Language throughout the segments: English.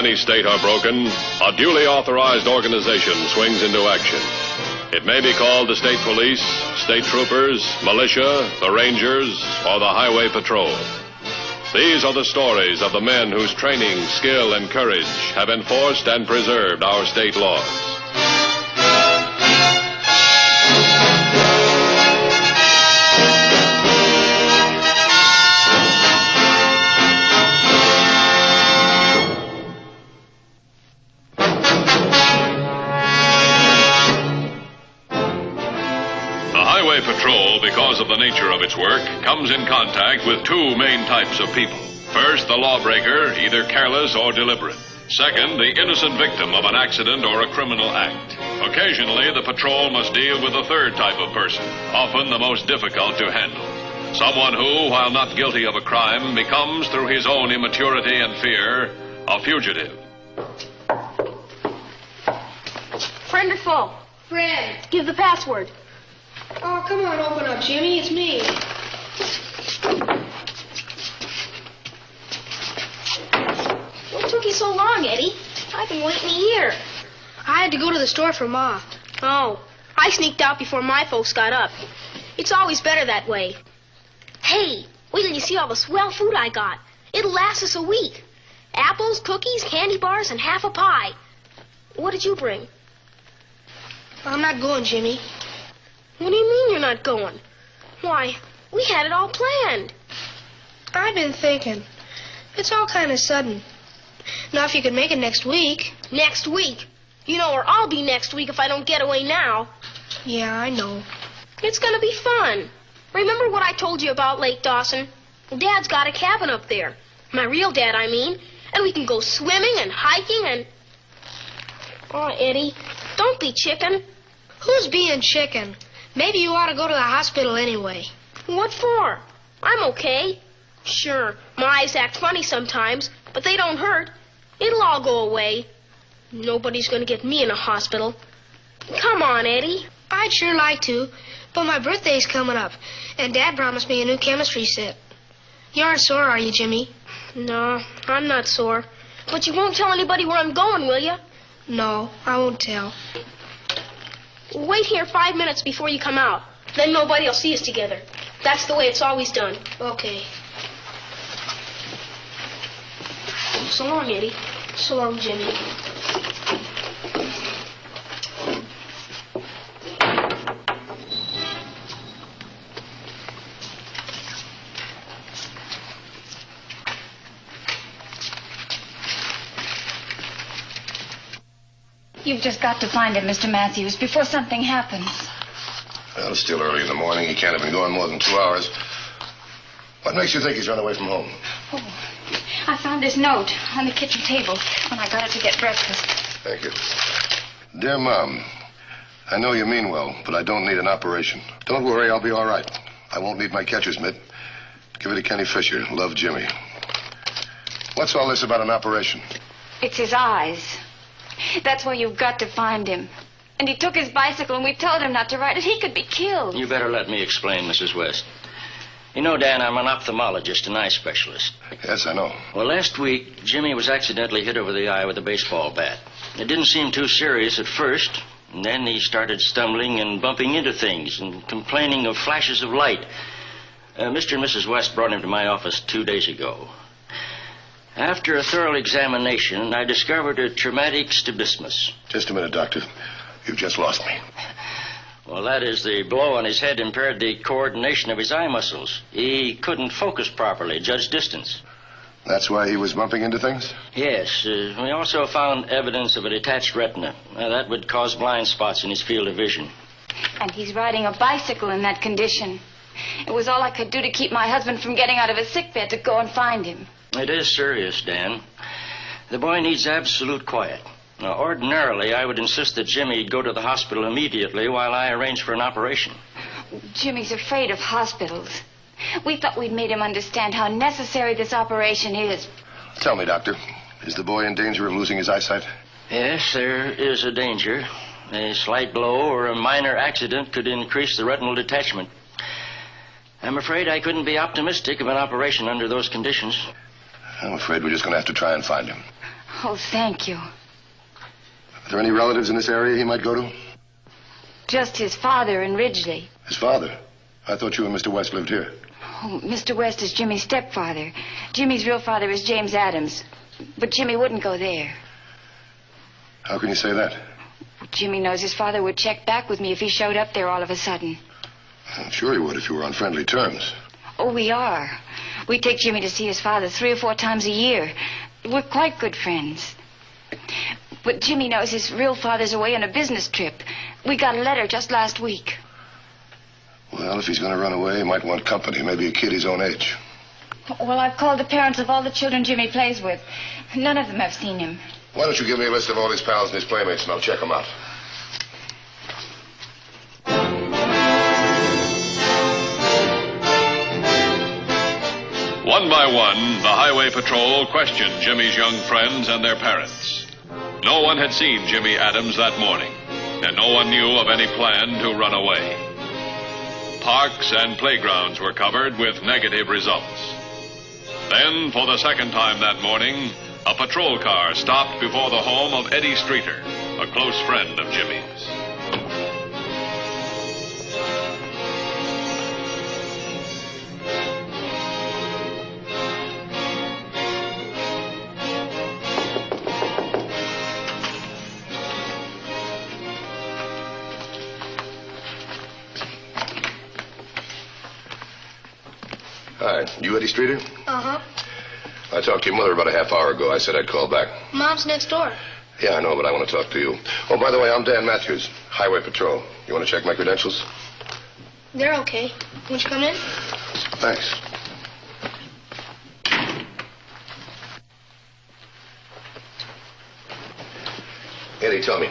any state are broken, a duly authorized organization swings into action. It may be called the state police, state troopers, militia, the rangers, or the highway patrol. These are the stories of the men whose training, skill, and courage have enforced and preserved our state laws. Patrol, because of the nature of its work, comes in contact with two main types of people. First, the lawbreaker, either careless or deliberate. Second, the innocent victim of an accident or a criminal act. Occasionally, the patrol must deal with a third type of person, often the most difficult to handle. Someone who, while not guilty of a crime, becomes, through his own immaturity and fear, a fugitive. Friend or foe? Friend. Give the password. Oh, come on, open up, Jimmy. It's me. What took you so long, Eddie? I've been waiting a year. I had to go to the store for Ma. Oh, I sneaked out before my folks got up. It's always better that way. Hey, wait till you see all the swell food I got. It'll last us a week. Apples, cookies, candy bars, and half a pie. What did you bring? I'm not going, Jimmy. What do you mean you're not going? Why, we had it all planned. I've been thinking. It's all kind of sudden. Now, if you could make it next week. Next week? You know where I'll be next week if I don't get away now. Yeah, I know. It's going to be fun. Remember what I told you about Lake Dawson? Dad's got a cabin up there. My real dad, I mean. And we can go swimming and hiking and... Oh, Eddie, don't be chicken. Who's being chicken? Maybe you ought to go to the hospital anyway. What for? I'm okay. Sure, my eyes act funny sometimes, but they don't hurt. It'll all go away. Nobody's going to get me in a hospital. Come on, Eddie. I'd sure like to, but my birthday's coming up, and Dad promised me a new chemistry set. You aren't sore, are you, Jimmy? No, I'm not sore. But you won't tell anybody where I'm going, will you? No, I won't tell. Wait here 5 minutes before you come out. Then nobody will see us together. That's the way it's always done. Okay. So long, Eddie. So long, Jimmy. You've just got to find him, Mr. Matthews, before something happens. Well, it's still early in the morning. He can't have been gone more than 2 hours. What makes you think he's run away from home? Oh, I found this note on the kitchen table when I got up to get breakfast. Thank you. Dear Mom, I know you mean well, but I don't need an operation. Don't worry, I'll be all right. I won't need my catcher's mitt. Give it to Kenny Fisher. Love, Jimmy. What's all this about an operation? It's his eyes. That's where you've got to find him. And he took his bicycle, and we told him not to ride it. He could be killed. You better let me explain, Mrs. West. You know, Dan, I'm an ophthalmologist, an eye specialist. Yes, I know. Well, last week, Jimmy was accidentally hit over the eye with a baseball bat. It didn't seem too serious at first, and then he started stumbling and bumping into things and complaining of flashes of light. Mr. and Mrs. West brought him to my office 2 days ago. After a thorough examination, I discovered a traumatic strabismus. Just a minute, Doctor. You've just lost me. Well, that is, the blow on his head impaired the coordination of his eye muscles. He couldn't focus properly, judge distance. That's why he was bumping into things? Yes. We also found evidence of a detached retina. That would cause blind spots in his field of vision. And he's riding a bicycle in that condition. It was all I could do to keep my husband from getting out of his sickbed to go and find him. It is serious, Dan. The boy needs absolute quiet. Now, ordinarily, I would insist that Jimmy go to the hospital immediately while I arrange for an operation. Jimmy's afraid of hospitals. We thought we'd made him understand how necessary this operation is. Tell me, Doctor, is the boy in danger of losing his eyesight? Yes, there is a danger. A slight blow or a minor accident could increase the retinal detachment. I'm afraid I couldn't be optimistic of an operation under those conditions. I'm afraid we're just going to have to try and find him. Oh, thank you. Are there any relatives in this area he might go to? Just his father in Ridgely. His father? I thought you and Mr. West lived here. Oh, Mr. West is Jimmy's stepfather. Jimmy's real father is James Adams. But Jimmy wouldn't go there. How can you say that? Jimmy knows his father would check back with me if he showed up there all of a sudden. I'm sure he would if you were on friendly terms. Oh, we are. We take Jimmy to see his father 3 or 4 times a year. We're quite good friends. But Jimmy knows his real father's away on a business trip. We got a letter just last week. Well, if he's going to run away, he might want company. Maybe a kid his own age. Well, I've called the parents of all the children Jimmy plays with. None of them have seen him. Why don't you give me a list of all his pals and his playmates, and I'll check them out. One by one, the highway patrol questioned Jimmy's young friends and their parents. No one had seen Jimmy Adams that morning, and no one knew of any plan to run away. Parks and playgrounds were covered with negative results. Then, for the second time that morning, a patrol car stopped before the home of Eddie Streeter, a close friend of Jimmy's. Hi, you Eddie Streeter? Uh-huh. I talked to your mother about a half hour ago. I said I'd call back. Mom's next door. Yeah, I know, but I want to talk to you. Oh, by the way, I'm Dan Matthews, Highway Patrol. You want to check my credentials? They're okay. Won't you come in? Thanks. Eddie, tell me,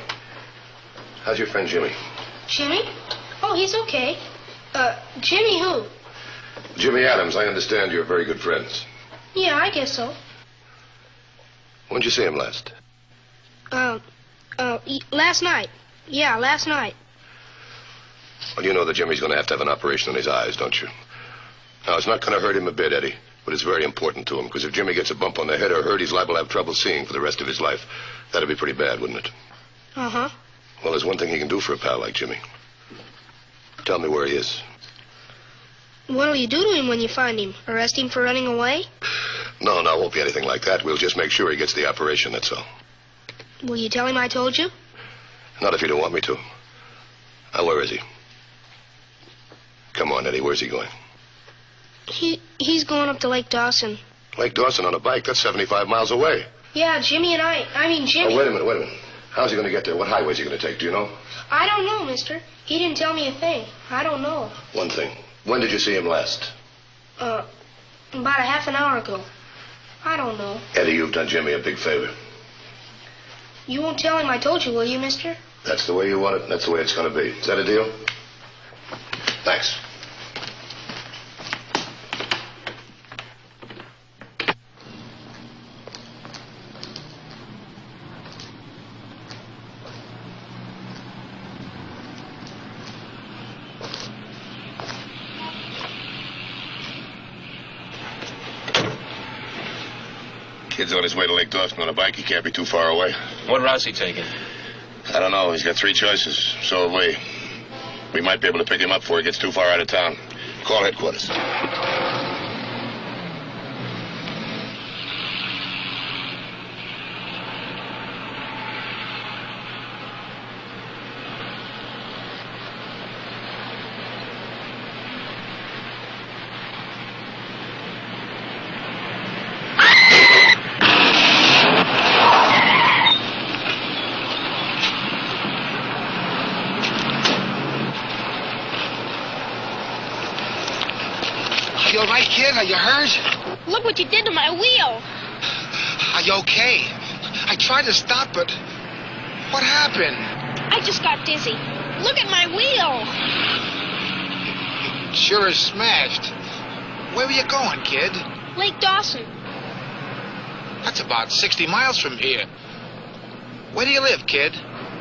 how's your friend Jimmy? Jimmy? Oh, he's okay. Jimmy who? Jimmy Adams. I understand you're very good friends. Yeah, I guess so. When'd you see him last? Last night. Yeah, last night. Well, you know that Jimmy's going to have an operation on his eyes, don't you? Now, it's not going to hurt him a bit, Eddie, but it's very important to him, because if Jimmy gets a bump on the head or hurt, he's liable to have trouble seeing for the rest of his life. That'd be pretty bad, wouldn't it? Uh-huh. Well, there's one thing he can do for a pal like Jimmy. Tell me where he is. What'll you do to him when you find him? Arrest him for running away? No, it won't be anything like that. We'll just make sure he gets the operation, that's all. Will you tell him I told you? Not if you don't want me to. Now, where is he? Come on, Eddie, where's he going? He's going up to Lake Dawson. Lake Dawson on a bike? That's 75 miles away. Yeah, Jimmy. Oh, wait a minute. How's he going to get there? What highway's he going to take? Do you know? I don't know, mister. He didn't tell me a thing. I don't know. One thing. When did you see him last? About a half an hour ago. I don't know. Eddie, you've done Jimmy a big favor. You won't tell him I told you, will you, mister? That's the way you want it, and that's the way it's going to be. Is that a deal? Thanks. Kid's on his way to Lake Dawson on a bike. He can't be too far away. What route's he taking? I don't know. He's got 3 choices. So have we. We might be able to pick him up before he gets too far out of town. Call headquarters. You all right, kid? Are you hurt? Look what you did to my wheel. Are you okay? I tried to stop, but what happened? I just got dizzy. Look at my wheel. It sure is smashed. Where were you going, kid? Lake Dawson. That's about 60 miles from here. Where do you live, kid?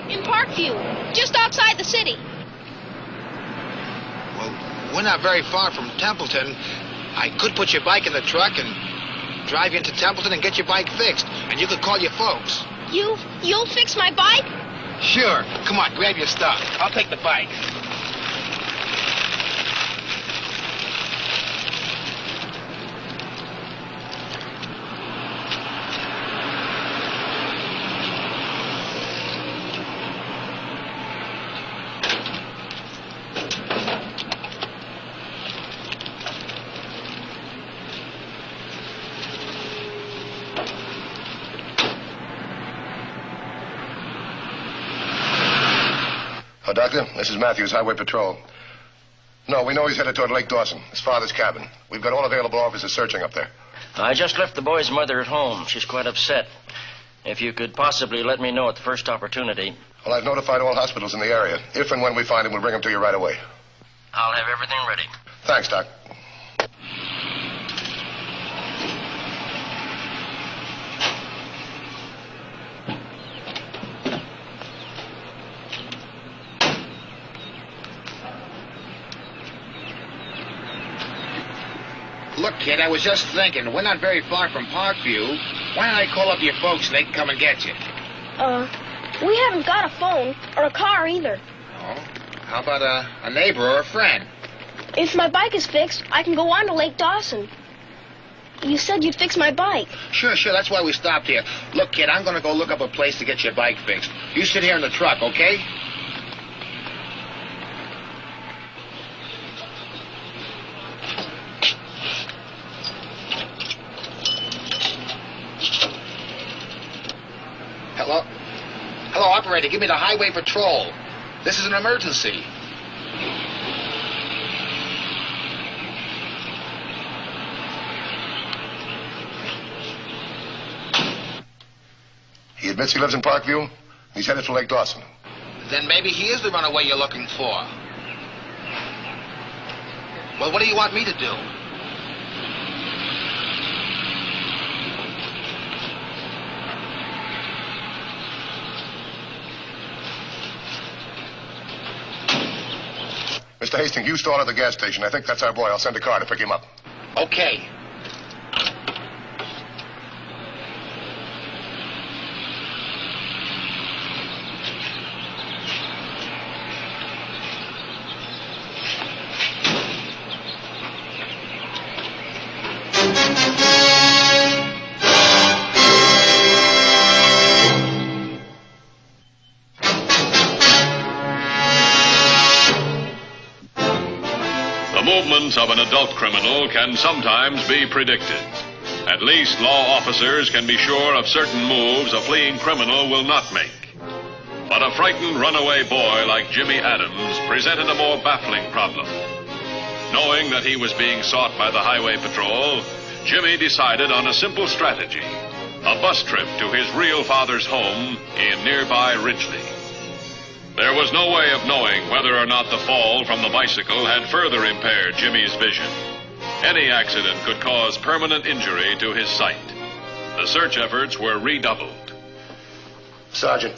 In Parkview, just outside the city. Well, we're not very far from Templeton. I could put your bike in the truck and drive you into Templeton and get your bike fixed. And you could call your folks. You'll fix my bike? Sure. Come on, grab your stuff. I'll take the bike. Oh, Doctor, this is Matthews, Highway Patrol. No, we know he's headed toward Lake Dawson, his father's cabin. We've got all available officers searching up there. I just left the boy's mother at home. She's quite upset. If you could possibly let me know at the first opportunity. Well, I've notified all hospitals in the area. If and when we find him, we'll bring him to you right away. I'll have everything ready. Thanks, Doc. Look, kid, I was just thinking, we're not very far from Parkview. Why don't I call up your folks and they can come and get you? We haven't got a phone or a car either. Oh? How about a neighbor or a friend? If my bike is fixed, I can go on to Lake Dawson. You said you'd fix my bike. Sure, that's why we stopped here. Look, kid, I'm gonna go look up a place to get your bike fixed. You sit here in the truck, okay? Hello, operator. Give me the Highway Patrol. This is an emergency. He admits he lives in Parkview. He's headed for Lake Dawson. Then maybe he is the runaway you're looking for. Well, what do you want me to do? Mr. Hastings, you stall at the gas station. I think that's our boy. I'll send a car to pick him up. Okay. The movements of an adult criminal can sometimes be predicted. At least law officers can be sure of certain moves a fleeing criminal will not make. But a frightened runaway boy like Jimmy Adams presented a more baffling problem. Knowing that he was being sought by the Highway Patrol, Jimmy decided on a simple strategy: a bus trip to his real father's home in nearby Ridgely. There was no way of knowing whether or not the fall from the bicycle had further impaired Jimmy's vision. Any accident could cause permanent injury to his sight. The search efforts were redoubled. Sergeant,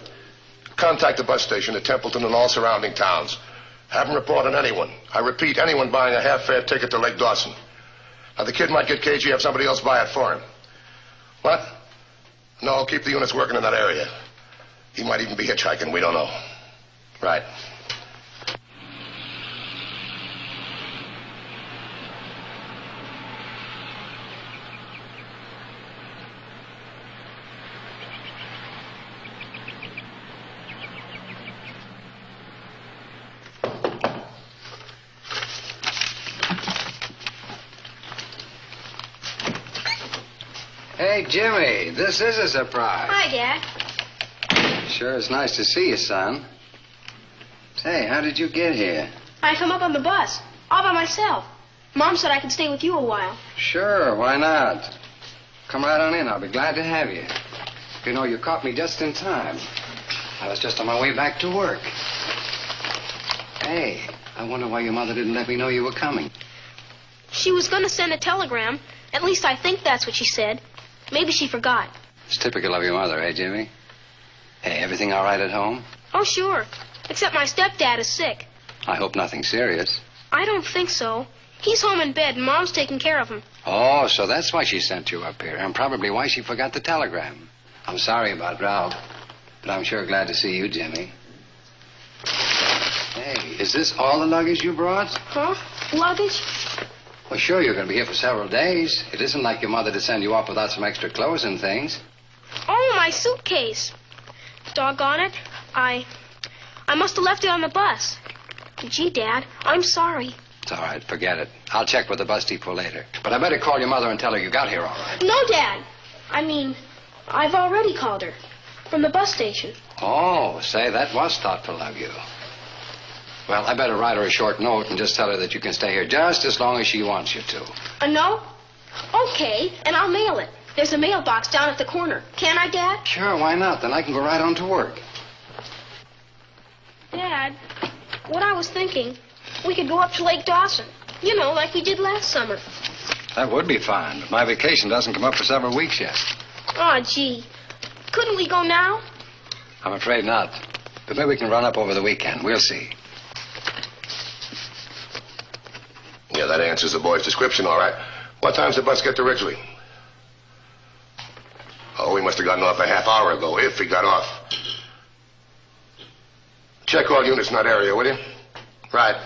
contact the bus station at Templeton and all surrounding towns. Have them report on anyone. I repeat, anyone buying a half-fare ticket to Lake Dawson. Now, the kid might get cagey, have somebody else buy it for him. What? No, keep the units working in that area. He might even be hitchhiking, we don't know. Right. Hey, Jimmy, this is a surprise. Hi, Dad. Sure is nice to see you, son. Say, how did you get here? I come up on the bus, all by myself. Mom said I could stay with you a while. Sure, why not? Come right on in. I'll be glad to have you. You know, you caught me just in time. I was just on my way back to work. Hey, I wonder why your mother didn't let me know you were coming. She was going to send a telegram. At least I think that's what she said. Maybe she forgot. It's typical of your mother, eh, Jimmy? Hey, everything all right at home? Oh, sure. Except my stepdad is sick. I hope nothing serious. I don't think so. He's home in bed, and Mom's taking care of him. Oh, so that's why she sent you up here, and probably why she forgot the telegram. I'm sorry about Ralph, but I'm sure glad to see you, Jimmy. Hey, is this all the luggage you brought? Huh? Luggage? Well, sure, you're going to be here for several days. It isn't like your mother to send you off without some extra clothes and things. Oh, my suitcase. Doggone it. I must have left it on the bus. Gee, Dad, I'm sorry. It's all right, forget it. I'll check with the bus depot later. But I better call your mother and tell her you got here all right. No, Dad. I mean, I've already called her. From the bus station. Oh, say, that was thoughtful of you. Well, I better write her a short note and just tell her that you can stay here just as long as she wants you to. A note? Okay, and I'll mail it. There's a mailbox down at the corner. Can I, Dad? Sure, why not? Then I can go right on to work. Dad, what I was thinking, we could go up to Lake Dawson. You know, like we did last summer. That would be fine, but my vacation doesn't come up for several weeks yet. Oh, gee. Couldn't we go now? I'm afraid not. But maybe we can run up over the weekend. We'll see. Yeah, that answers the boy's description, all right. What time's the bus get to Ridgely? Oh, he must have gotten off a half hour ago, if he got off. Check all units in that area, will you? Right.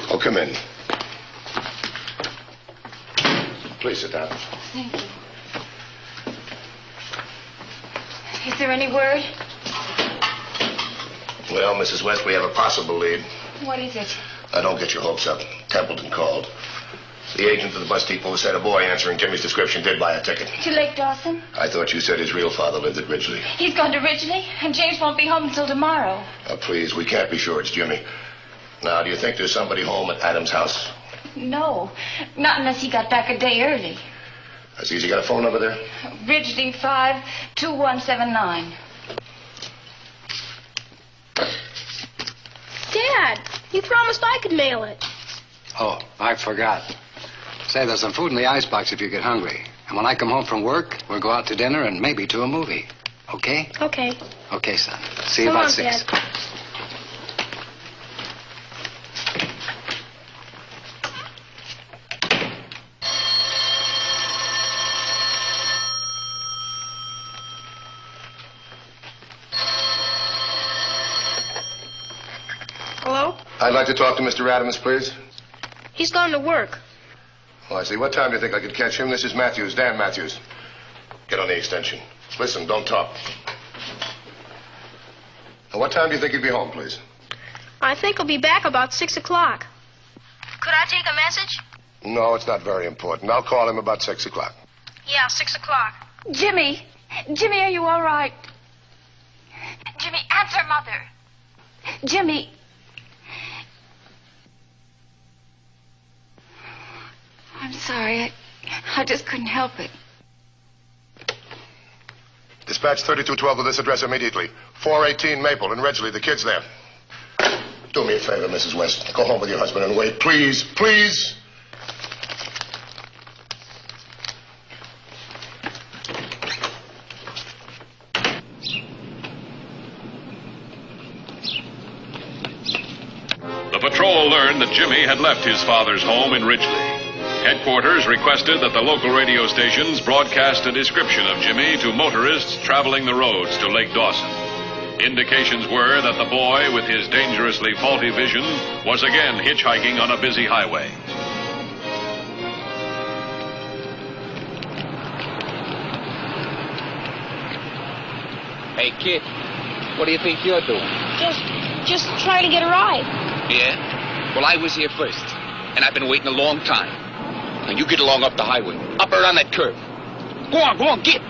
Oh, come in. Please sit down. Thank you. Is there any word? Well, Mrs. West, we have a possible lead. What is it? Now, don't get your hopes up. Templeton called. The agent of the bus depot said a boy answering Jimmy's description did buy a ticket. To Lake Dawson? I thought you said his real father lived at Ridgely. He's gone to Ridgely, and James won't be home until tomorrow. Now, please, we can't be sure it's Jimmy. Now, do you think there's somebody home at Adam's house? No, not unless he got back a day early. Has he got a phone number there? Ridgely 52179. Dad, you promised I could mail it. Oh, I forgot. Say, there's some food in the icebox if you get hungry. And when I come home from work, we'll go out to dinner and maybe to a movie. Okay? Okay. Okay, son. See you Come about on, 6. Dad. Hello? I'd like to talk to Mr. Adams, please. He's gone to work. Oh, I see. What time do you think I could catch him? This is Matthews, Dan Matthews. Get on the extension. Listen, don't talk. Now, what time do you think he'd be home, please? I think he'll be back about 6 o'clock. Could I take a message? No, it's not very important. I'll call him about 6 o'clock. Yeah, 6 o'clock. Jimmy! Jimmy, are you all right? Jimmy, answer Mother. Jimmy. I'm sorry. I just couldn't help it. Dispatch 3212 to this address immediately. 418 Maple in Ridgely. The kid's there. Do me a favor, Mrs. West. Go home with your husband and wait. Please, please. The patrol learned that Jimmy had left his father's home in Ridgely. Headquarters requested that the local radio stations broadcast a description of Jimmy to motorists traveling the roads to Lake Dawson. Indications were that the boy, with his dangerously faulty vision, was again hitchhiking on a busy highway. Hey, kid, what do you think you're doing? Just trying to get a ride. Yeah? Well, I was here first, and I've been waiting a long time. Now, you get along up the highway, up around that curve. Go on, get.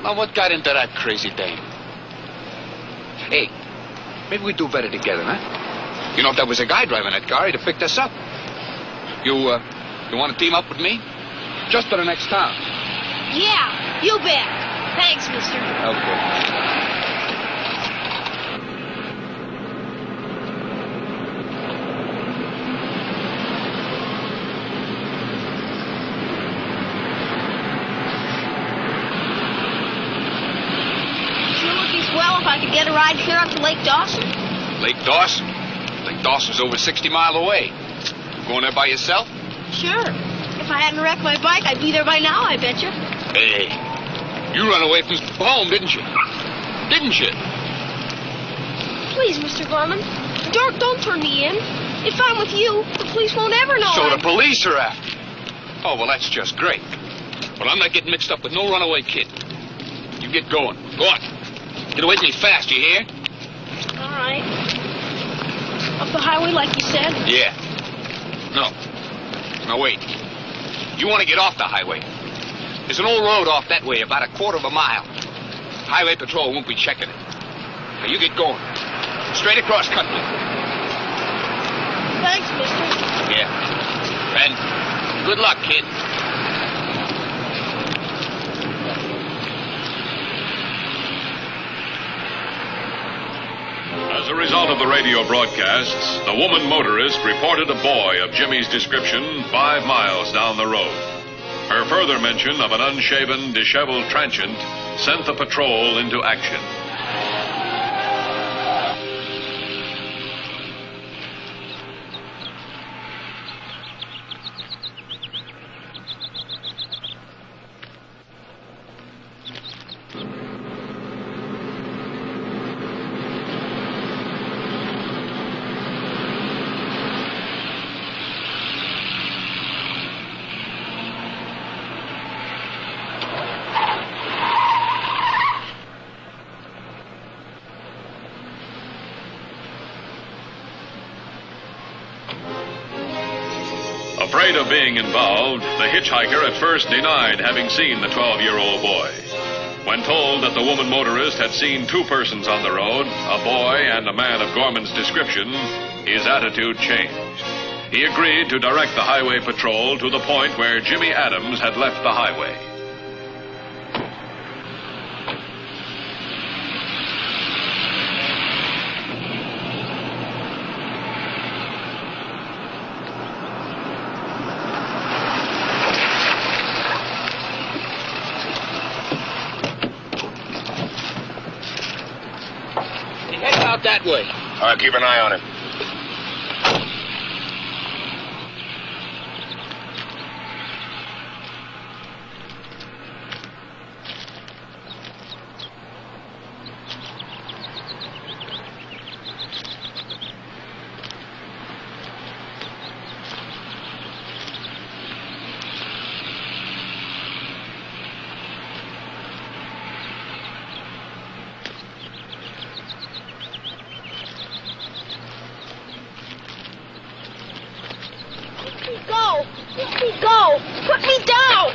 Now, what got into that crazy dame? Hey, maybe we do better together, huh? You know, if there was a guy driving that car, he'd have picked us up. You want to team up with me? Just to the next town. Yeah, you bet. Thanks, mister. Okay. a ride here up to Lake Dawson? Lake Dawson? Lake Dawson's over 60 miles away. Going there by yourself? Sure. If I hadn't wrecked my bike, I'd be there by now, I bet you. Hey, you run away from home, didn't you? Didn't you? Please, Mr. Gorman. Dork, don't turn me in. If I'm with you, the police won't ever know. So the police are after you. Oh, well, that's just great. But I'm not getting mixed up with no runaway kid. You get going. Go on. Get away from me fast, you hear? All right. Up the highway like you said? Yeah. No. Now, wait. You want to get off the highway. There's an old road off that way, about a quarter of a mile. Highway patrol won't be checking it. Now, you get going. Straight across country. Thanks, mister. Yeah. And good luck, kid. As a result of the radio broadcasts, the woman motorist reported a boy of Jimmy's description 5 miles down the road. Her further mention of an unshaven, disheveled transient sent the patrol into action. Afraid of being involved, the hitchhiker at first denied having seen the 12-year-old boy. When told that the woman motorist had seen 2 persons on the road, a boy and a man of Gorman's description, his attitude changed. He agreed to direct the highway patrol to the point where Jimmy Adams had left the highway. Out that way. All right, keep an eye on him. Go! Put me down!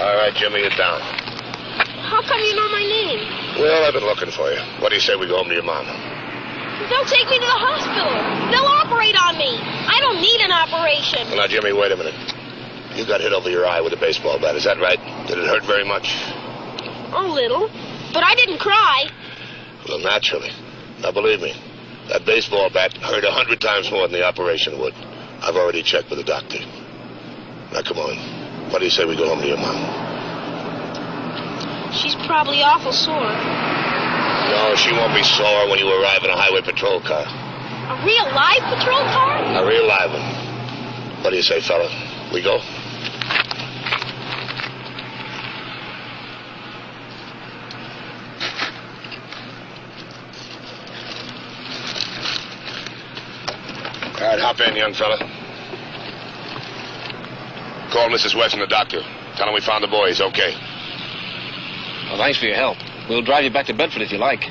All right, Jimmy, you're down. How come you know my name? Well, I've been looking for you. What do you say we go home to your mom? They'll take me to the hospital. They'll operate on me. I don't need an operation. Well, now, Jimmy, wait a minute. You got hit over your eye with a baseball bat, is that right? Did it hurt very much? A little. But I didn't cry. Well, naturally. Now, believe me, that baseball bat hurt 100 times more than the operation would. I've already checked with the doctor. Now, come on. What do you say we go home to your mom? She's probably awful sore. No, she won't be sore when you arrive in a highway patrol car. A real live patrol car? A real live one. What do you say, fella? We go? All right, hop in, young fella. Call Mrs. West and the doctor. Tell him we found the boy. He's okay. Well, thanks for your help. We'll drive you back to Bedford if you like.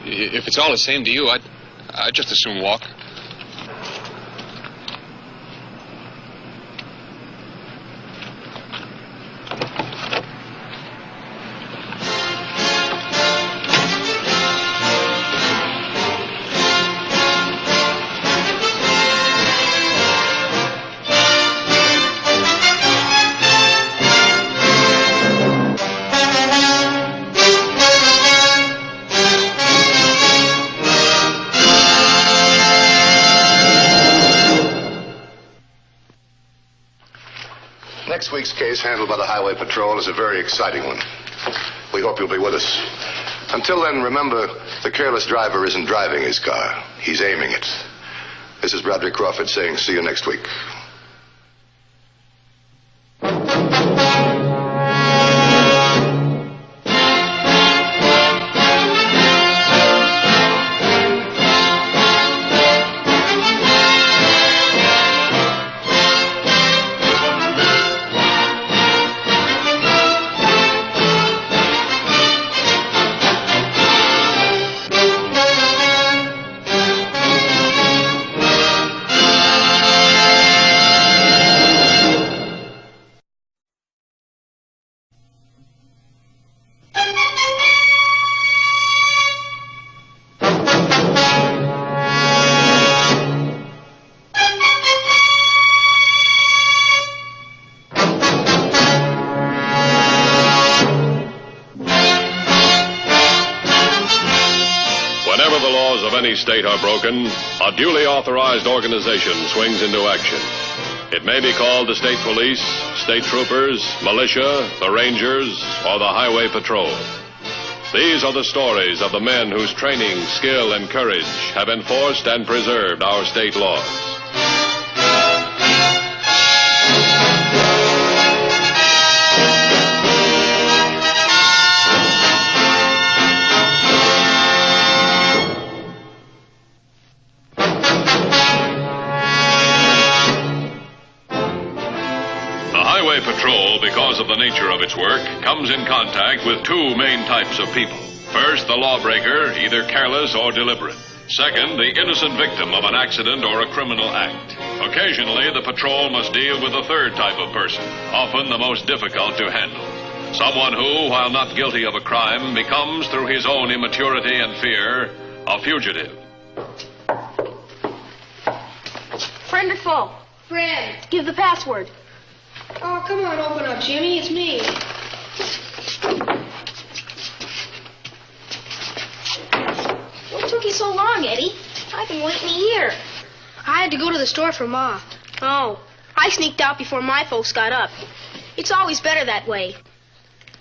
If it's all the same to you, I'd just as soon walk. Next week's case, handled by the Highway Patrol, is a very exciting one. We hope you'll be with us. Until then, remember, the careless driver isn't driving his car. He's aiming it. This is Bradley Crawford saying see you next week. Whenever the laws of any state are broken, a duly authorized organization swings into action. It may be called the state police, state troopers, militia, the rangers, or the highway patrol. These are the stories of the men whose training, skill, and courage have enforced and preserved our state laws. Highway patrol, because of the nature of its work, comes in contact with two main types of people. First, the lawbreaker, either careless or deliberate. Second, the innocent victim of an accident or a criminal act. Occasionally, the patrol must deal with a third type of person, often the most difficult to handle. Someone who, while not guilty of a crime, becomes, through his own immaturity and fear, a fugitive. Friend or foe? Friend. Give the password. Oh, come on, open up, Jimmy. It's me. What took you so long, Eddie? I've been waiting a year. I had to go to the store for Ma. Oh, I sneaked out before my folks got up. It's always better that way.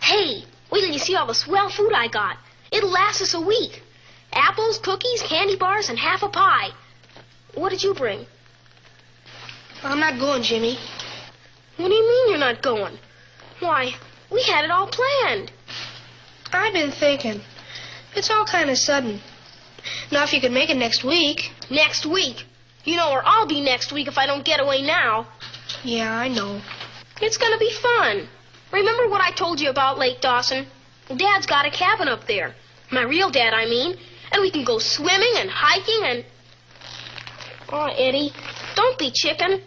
Hey, wait till you see all the swell food I got. It'll last us a week. Apples, cookies, candy bars, and half a pie. What did you bring? I'm not going, Jimmy. What do you mean you're not going? Why, we had it all planned. I've been thinking. It's all kind of sudden. Now, if you could make it next week. Next week? You know where I'll be next week if I don't get away now. Yeah, I know. It's going to be fun. Remember what I told you about Lake Dawson? Dad's got a cabin up there. My real dad, I mean. And we can go swimming and hiking and... Oh, Eddie, don't be chicken.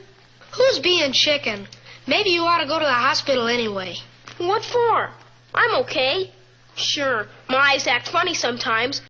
Who's being chicken? Maybe you ought to go to the hospital anyway. What for? I'm okay. Sure, my eyes act funny sometimes,